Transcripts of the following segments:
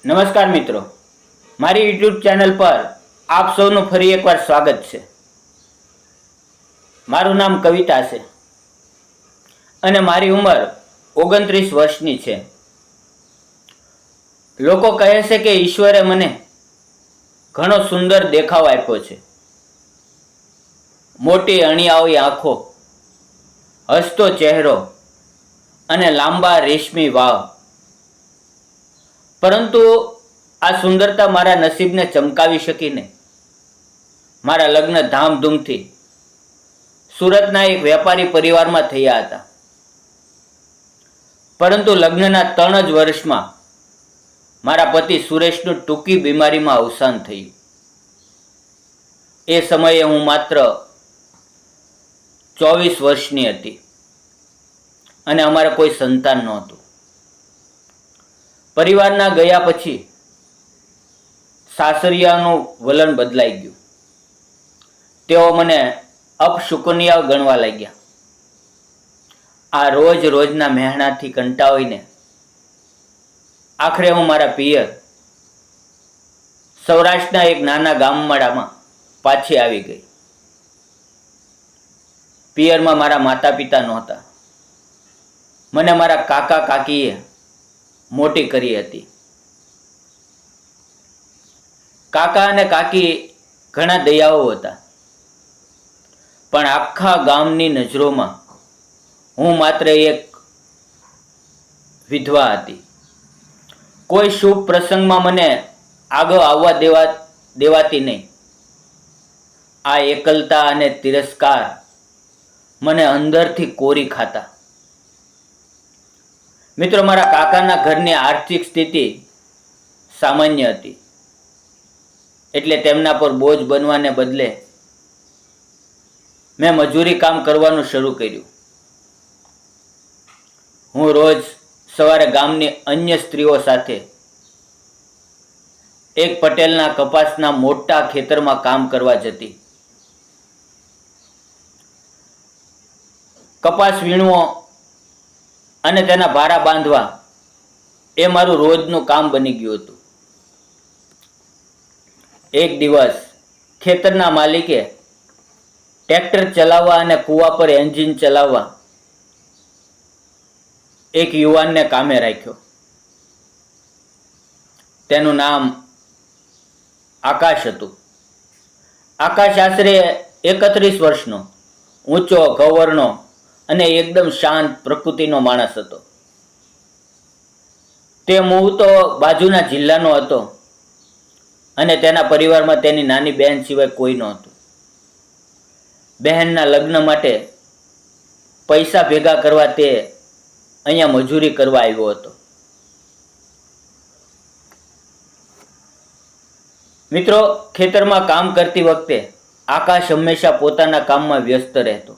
નમસ્કાર મિત્રો, મારી યુટ્યુબ ચેનલ પર આપ સૌનું ફરી એકવાર સ્વાગત છે। મારું નામ કવિતા છે અને મારી ઉંમર 29 વર્ષની છે। લોકો કહે છે કે ઈશ્વરે મને ઘણો સુંદર દેખાવ આપ્યો છે। મોટી અણિયાળી આંખો, હસતો ચહેરો અને લાંબા રેશમી વાળ। પરંતુ આ સુંદરતા મારા નસીબને ચમકાવી શકી નહીં। મારા લગ્ન ધામધૂમથી સુરતના એક વેપારી પરિવારમાં થયા હતા, પરંતુ લગ્નના 3 જ વર્ષમાં મારા પતિ સુરેશનું ટૂંકી બીમારીમાં અવસાન થયું। એ સમયે હું માત્ર 24 વર્ષની હતી અને અમારે કોઈ સંતાન નહોતું। પરિવારના ગયા પછી સાસરિયાનું વલણ બદલાઈ ગયું। તેઓ મને અપશુકનિયા ગણવા લાગ્યા। આ રોજના મહેણાથી કંટાળીને આખરે હું મારા પિયર સૌરાષ્ટ્રના એક નાના ગામડામાં પાછી આવી ગઈ। પિયરમાં મારા માતા પિતા નહોતા। મને મારા કાકા કાકીએ મોટી કરી હતી। કાકા અને કાકી ઘણા દયાળુ હતા, પણ આખા ગામની નજરોમાં હું માત્ર એક વિધવા હતી। કોઈ શુભ પ્રસંગમાં મને આગળ આવવા દેવાતી નહીં। આ એકલતા અને તિરસ્કાર મને અંદરથી કોરી ખાતા। મિત્રો, મારા કાકાના ઘરની આર્થિક સ્થિતિ સામાન્ય હતી, એટલે તેમના પર બોજ બનવાને બદલે મેં મજૂરી કામ કરવાનું શરૂ કર્યું। હું રોજ સવારે ગામની અન્ય સ્ત્રીઓ સાથે એક પટેલના કપાસના મોટા ખેતરમાં કામ કરવા જતી। કપાસ વીણવો અને તેના ભારા બાંધવા એ મારું રોજનું કામ બની ગયું હતું। એક દિવસ ખેતરના માલિકે ટ્રેક્ટર ચલાવવા અને કૂવા પર એન્જિન ચલાવવા એક યુવાનને કામે રાખ્યો। તેનું નામ આકાશ હતું। આકાશ આશરે 31 વર્ષનો, ઊંચો, ગૌવર્ણો અને એકદમ શાંત પ્રકૃતિનો માણસ હતો। તે મૂળ તો બાજુના જિલ્લાનો હતો અને તેના પરિવારમાં તેની નાની બહેન સિવાય કોઈ નહોતું। બહેનના લગ્ન માટે પૈસા ભેગા કરવા તે અહીંયા મજૂરી કરવા આવ્યો હતો। મિત્રો, ખેતરમાં કામ કરતી વખતે આકાશ હંમેશા પોતાના કામમાં વ્યસ્ત રહેતો,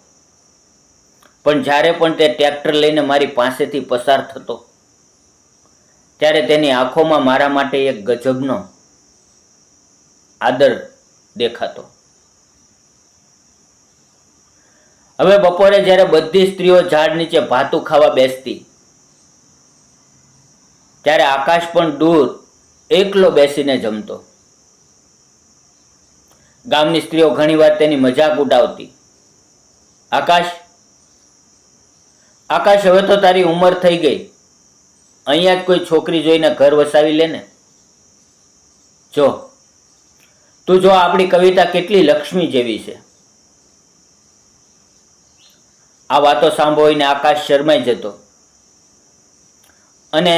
પણ જ્યારે પણ તે ટ્રેક્ટર લઈને મારી પાસેથી પસાર થતો ત્યારે તેની આંખોમાં મારા માટે એક ગજબનો આદર દેખાતો। હવે બપોરે જ્યારે બધી સ્ત્રીઓ ઝાડ નીચે ભાતું ખાવા બેસતી, ત્યારે આકાશ પણ દૂર એકલો બેસીને જમતો। ગામની સ્ત્રીઓ ઘણીવાર તેની મજાક ઉડાવતી, આકાશ, હવે તો તારી ઉંમર થઈ ગઈ, અહીંયા જ કોઈ છોકરી જોઈને ઘર વસાવી લે ને। તું જો આપણી કવિતા કેટલી લક્ષ્મી જેવી છે। આ વાતો સાંભળીને આકાશ શરમાઈ જતો અને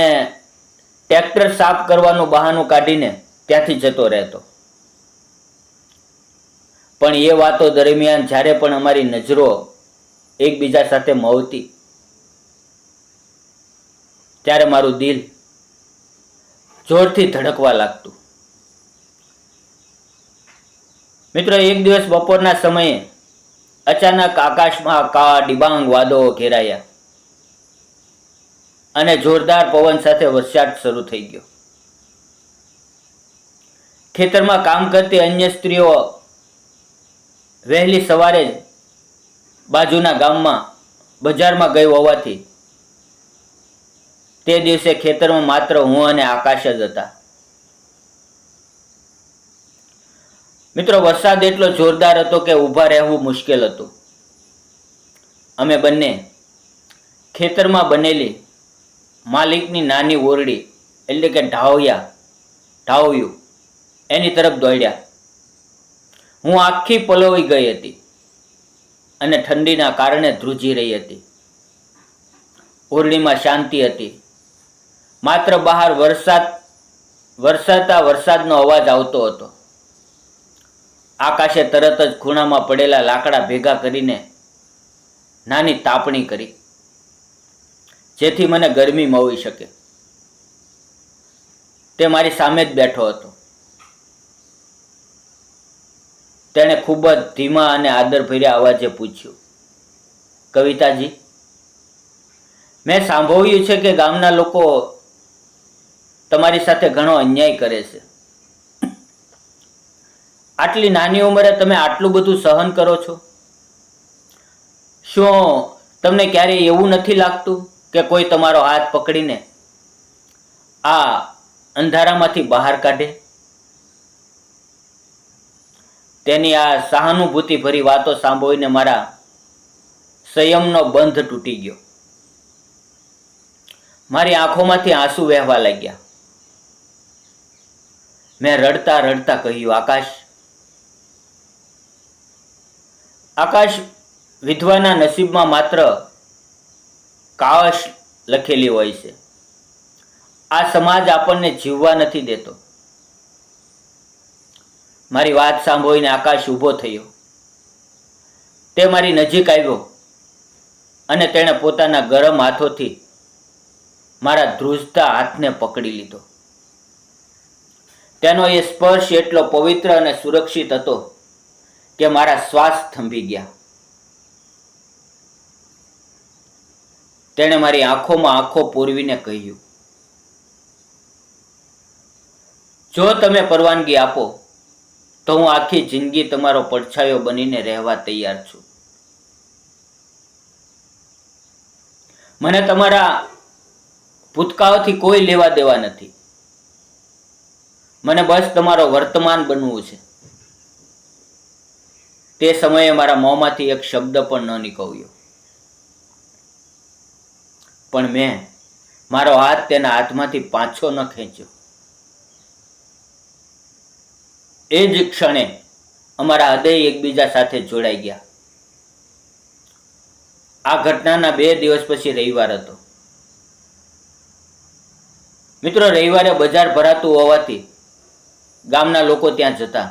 ટ્રેક્ટર સાફ કરવાનું બહાનું કાઢીને ત્યાંથી જતો રહેતો। પણ એ વાતો દરમિયાન જ્યારે પણ અમારી નજરો એકબીજા સાથે મળતી, ત્યારે મારું દિલ જોરથી ધડકવા લાગતું। મિત્રો, એક દિવસ બપોરના સમયે અચાનક આકાશમાં કાળા ડિબાંગ વાદળો ઘેરાયા અને જોરદાર પવન સાથે વરસાદ શરૂ થઈ ગયો। ખેતરમાં કામ કરતી અન્ય સ્ત્રીઓ વહેલી સવારે જ બાજુના ગામમાં બજારમાં ગઈ હોવાથી તે દિવસે ખેતરમાં માત્ર હું અને આકાશ જ હતા। મિત્રો, વરસાદ એટલો જોરદાર હતો કે ઊભા રહેવું મુશ્કેલ હતું. અમે બંને ખેતરમાં બનેલી માલિકની નાની ઓરડી એટલે કે ઢાવયું એની તરફ દોડ્યા. હું આખી પલોવી ગઈ હતી અને ઠંડીના કારણે ધ્રુજી રહી હતી. ઓરડીમાં શાંતિ હતી. માત્ર બહાર વરસાતા વરસાદનો અવાજ આવતો હતો. આકાશે તરત જ ખૂણામાં પડેલા લાકડા ભેગા કરીને નાની તાપણી કરી, જેથી મને ગરમી મળી શકે. તે મારી સામે જ બેઠો હતો. તેણે ખૂબ જ ધીમા અને આદરભર્યા અવાજે પૂછ્યું, કવિતાજી, મેં સાંભળ્યું છે કે ગામના લોકો તમારી સાથે ઘણો અન્યાય કરે છે. આટલી નાની ઉંમરે તમે આટલું બધું સહન કરો છો. શું તમને ક્યારેય એવું નથી લાગતું કે કોઈ તમારો હાથ પકડીને આ અંધારામાંથી બહાર કાઢે? તેની આ સહાનુભૂતિભરી વાતો સાંભળીને મારા સંયમનો બંધ તૂટી ગયો. મારી આંખોમાંથી આંસુ વહેવા લાગ્યા. મેં રડતા રડતા કહ્યું, આકાશ, વિધવાના નસીબમાં માત્ર કાવશ લખેલી હોય છે. આ સમાજ આપણને જીવવા નથી દેતો. મારી વાત સાંભળીને આકાશ ઊભો થયો. તે મારી નજીક આવ્યો અને તેણે પોતાના ગરમ હાથોથી મારા ધ્રુજતા હાથને પકડી લીધો. તેનો એ સ્પર્શ એટલો પવિત્ર અને સુરક્ષિત હતો કે મારા શ્વાસ થંભી ગયા. તેણે મારી આંખોમાં આંખો પૂરવીને કહ્યું, જો તમે પરવાનગી આપો તો હું આખી જિંદગી તમારો પડછાયો બનીને રહેવા તૈયાર છું. મને તમારા ભૂતકાળથી કોઈ લેવા દેવા નથી. મને બસ તમારો વર્તમાન બનવું છે. તે સમયે મારા મોંમાંથી એક શબ્દ પણ ન નીકળ્યો, પણ મેં મારો હાથ તેના હાથમાંથી પાછો ન ખેંચ્યો. એ જ ક્ષણે અમારા હૃદય એકબીજા સાથે જોડાઈ ગયા. આ ઘટનાના 2 દિવસ પછી રવિવાર હતો. મિત્રો, રવિવારે બજાર ભરાતું હોવાથી ગામના લોકો ત્યાં જતા.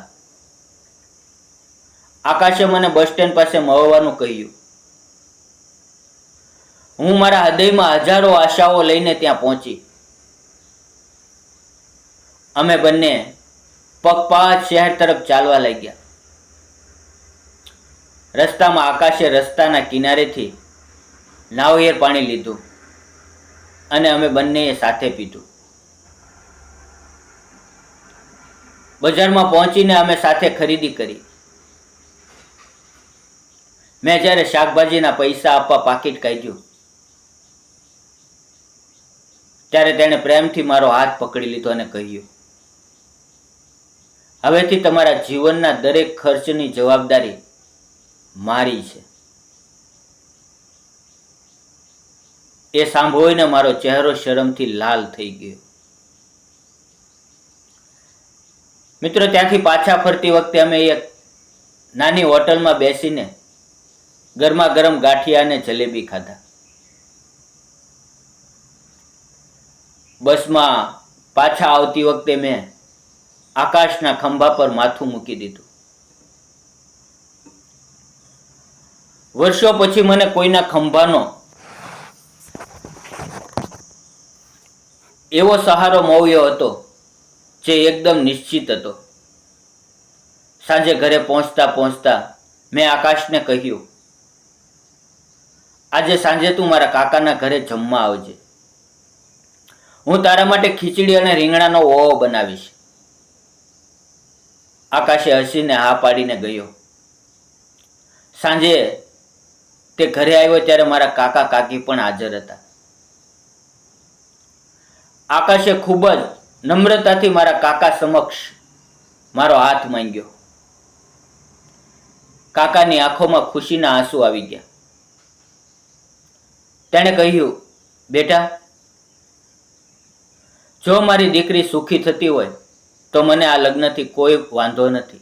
આકાશે મને બસ સ્ટેન્ડ પાસે મળવાનું કહ્યું. હું મારા હૃદયમાં હજારો આશાઓ લઈને ત્યાં પહોંચી. અમે બંને પગપાળા શહેર તરફ ચાલવા લાગ્યા. રસ્તામાં આકાશે રસ્તાના કિનારેથી નાળિયેર પાણી લીધું અને અમે બંનેએ સાથે પીધું. બજારમાં પહોંચીને અમે સાથે ખરીદી કરી. મેં જ્યારે શાકભાજીના પૈસા આપવા પાકીટ કાઢ્યું ત્યારે તેણે પ્રેમથી મારો હાથ પકડી લીધો અને કહ્યું, હવેથી તમારા જીવનના દરેક ખર્ચની જવાબદારી મારી છે. એ સાંભળીને મારો ચહેરો શરમથી લાલ થઈ ગયો. મિત્રો, ત્યાંથી પાછા ફરતી વખતે અમે એક નાની હોટલમાં બેસીને ગરમા ગરમ ગાંઠિયા અને જલેબી ખાધા. બસમાં પાછા આવતી વખતે મેં આકાશના ખંભા પર માથું મૂકી દીધું. વર્ષો પછી મને કોઈના ખંભાનો એવો સહારો મળ્યો હતો જે એકદમ નિશ્ચિત હતો. સાંજે ઘરે પહોંચતા મેં આકાશને કહ્યું, આજે સાંજે તું મારા કાકાના ઘરે જમવા આવજે. હું તારા માટે ખીચડી અને રીંગણાનો ઓળો બનાવીશ. આકાશે હસીને હા પાડીને ગયો. સાંજે તે ઘરે આવ્યો ત્યારે મારા કાકા કાકી પણ હાજર હતા. આકાશે ખૂબ જ નમ્રતાથી મારા કાકા સમક્ષ મારો હાથ માંગ્યો કાકાની આંખોમાં ખુશીના આંસુ આવી ગયા. તેણે કહ્યું, બેટા, જો મારી દીકરી સુખી થતી હોય તો મને આ લગ્નથી કોઈ વાંધો નથી.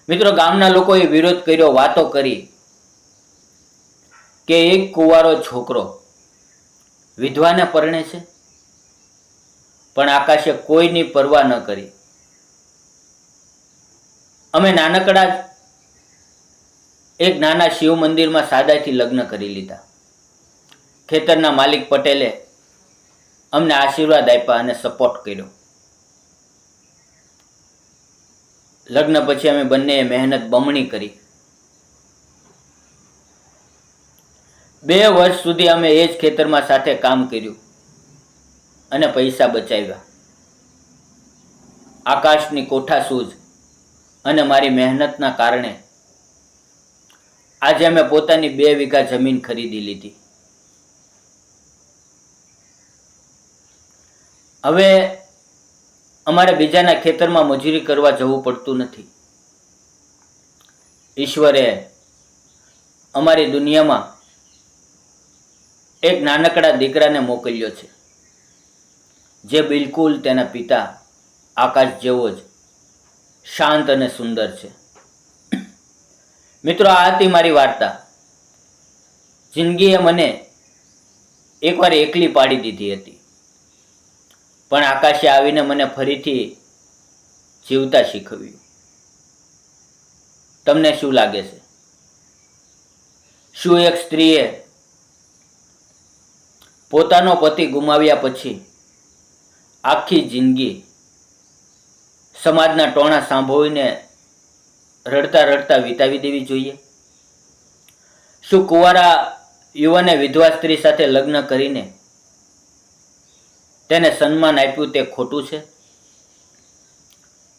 મિત્રો, ગામના લોકોએ વિરોધ કર્યો, વાતો કરી કે એક કુંવારો છોકરો વિધવાને પરણે છે, પણ આકાશે કોઈની પરવા ન કરી. અમે નાનકડા જ એક નાના શિવ મંદિરમાં સાદાઈથી લગ્ન કરી લીધા. ખેતરના માલિક પટેલે અમને આશીર્વાદ આપ્યા અને સપોર્ટ કર્યો. લગ્ન પછી અમે બંનેએ મહેનત બમણી કરી. 2 વર્ષ સુધી અમે એ જ ખેતરમાં સાથે કામ કર્યું અને પૈસા બચાવ્યા. આકાશની કોઠાસૂઝ અને મારી મહેનતના કારણે આજે અમે પોતાની 2 વીઘા જમીન ખરીદી લીધી. હવે અમારે બીજાના ખેતરમાં મજૂરી કરવા જવું પડતું નથી. ઈશ્વરે અમારી દુનિયામાં એક નાનકડા દીકરાને મોકલ્યો છે, જે બિલકુલ તેના પિતા આકાશ જેવો જ શાંત અને સુંદર છે. મિત્રો, આ હતી મારી વાર્તા. જિંદગીએ મને એકવાર એકલી પાડી દીધી હતી, પણ આકાશે આવીને મને ફરીથી જીવતા શીખવ્યું. તમને શું લાગે છે? શું એક સ્ત્રીએ પોતાનો પતિ ગુમાવ્યા પછી આખી જિંદગી સમાજના ટોણા સાંભળીને રડતા રડતા વિતાવી દેવી જોઈએ? શું કુંવારા યુવાને વિધવા સ્ત્રી સાથે લગ્ન કરીને તેને સન્માન આપ્યું તે ખોટું છે?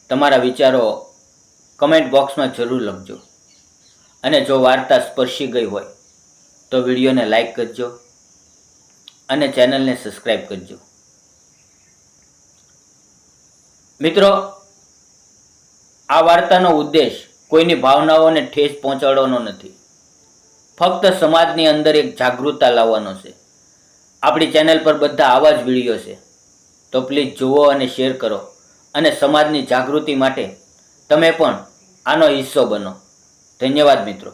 તમારા વિચારો કમેન્ટ બોક્સમાં જરૂર લખજો. અને જો વાર્તા સ્પર્શી ગઈ હોય તો વિડીયોને લાઈક કરજો અને ચેનલને સબસ્ક્રાઈબ કરજો. મિત્રો, આ વાર્તાનો ઉદ્દેશ કોઈની ભાવનાઓને ઠેસ પહોંચાડવાનો નથી, ફક્ત સમાજની અંદર એક જાગૃતતા લાવવાનો છે. આપણી ચેનલ પર બધા આવા જ વિડીયો છે, તો પ્લીઝ જુઓ અને શેર કરો અને સમાજની જાગૃતિ માટે તમે પણ આનો હિસ્સો બનો. ધન્યવાદ મિત્રો.